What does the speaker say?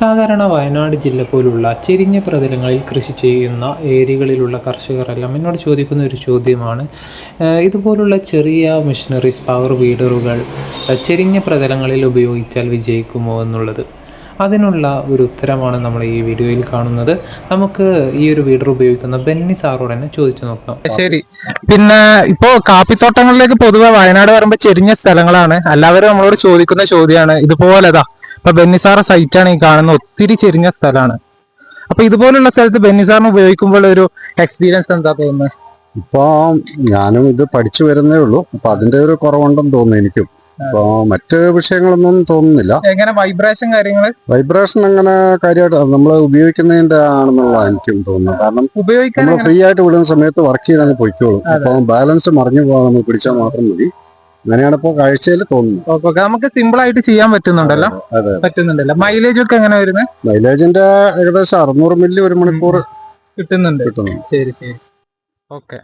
സാധാരണ വയനാട് ജില്ല പോലുള്ള ചെരിഞ്ഞ പ്രതലങ്ങളിൽ കൃഷി ചെയ്യുന്ന ഏരിയകളിലുള്ള കർഷകരെല്ലാം എന്നോട് ചോദിക്കുന്ന ഒരു ചോദ്യമാണ്, ഇതുപോലുള്ള ചെറിയ മെഷീനറീസ്, പവർ വീഡറുകൾ ചെരിഞ്ഞ പ്രതലങ്ങളിൽ ഉപയോഗിച്ചാൽ വിജയിക്കുമോ എന്നുള്ളത്. അതിനുള്ള ഒരു ഉത്തരമാണ് നമ്മൾ ഈ വീഡിയോയിൽ കാണുന്നത്. നമുക്ക് ഈ ഒരു വീഡർ ഉപയോഗിക്കുന്ന ബെന്നി സാറോട് തന്നെ ചോദിച്ചു നോക്കാം. ശരി, പിന്നെ ഇപ്പോ കാപ്പിത്തോട്ടങ്ങളിലേക്ക് പൊതുവെ വയനാട് പറയുമ്പോൾ ചെരിഞ്ഞ സ്ഥലങ്ങളാണ്. എല്ലാവരും നമ്മളോട് ചോദിക്കുന്ന ചോദ്യമാണ് ഇതുപോലെതാ. ഇപ്പൊ ബെന്നിസാറ സൈറ്റാണ് ഈ കാണുന്ന, ഒത്തിരി ചെരിഞ്ഞ സ്ഥലമാണ്. അപ്പൊ ഇതുപോലുള്ള സ്ഥലത്ത് ബെന്നിസാറിന് ഉപയോഗിക്കുമ്പോൾ ഒരു എക്സ്പീരിയൻസ് എന്താ തോന്നുന്നത്? ഇപ്പൊ ഞാനും ഇത് പഠിച്ചു വരുന്നേ ഉള്ളൂ. അപ്പൊ അതിന്റെ ഒരു കുറവുണ്ടെന്ന് തോന്നുന്നു എനിക്കും. ഇപ്പൊ മറ്റ് വിഷയങ്ങളൊന്നും തോന്നുന്നില്ല. എങ്ങനെ വൈബ്രേഷൻ വൈബ്രേഷൻ അങ്ങനെ കാര്യമായിട്ട് നമ്മൾ ഉപയോഗിക്കുന്നതിന്റെ ആണെന്നുള്ള എനിക്കും തോന്നുന്നു. കാരണം ഉപയോഗിക്കാൻ നമ്മൾ ഫ്രീ ആയിട്ട് വിടുന്ന സമയത്ത് വർക്ക് ചെയ്താൽ പൊയ്ക്കോളും. അപ്പൊ ബാലൻസ് മറിഞ്ഞു പോകാൻ നമ്മൾ പിടിച്ചാൽ മാത്രം മതി. അങ്ങനെയാണ് ഇപ്പൊ കാഴ്ചയിൽ തോന്നുന്നത്. നമുക്ക് സിമ്പിൾ ആയിട്ട് ചെയ്യാൻ പറ്റുന്നുണ്ടല്ലോ. പറ്റുന്നുണ്ടല്ലോ. മൈലേജ് ഒക്കെ എങ്ങനെ വരുന്നത്? മൈലേജിന്റെ ഏകദേശം 600 മില്ലി ഒരു മണിക്കൂർ കിട്ടുന്നുണ്ട്. ശരി ശരി, ഓക്കെ.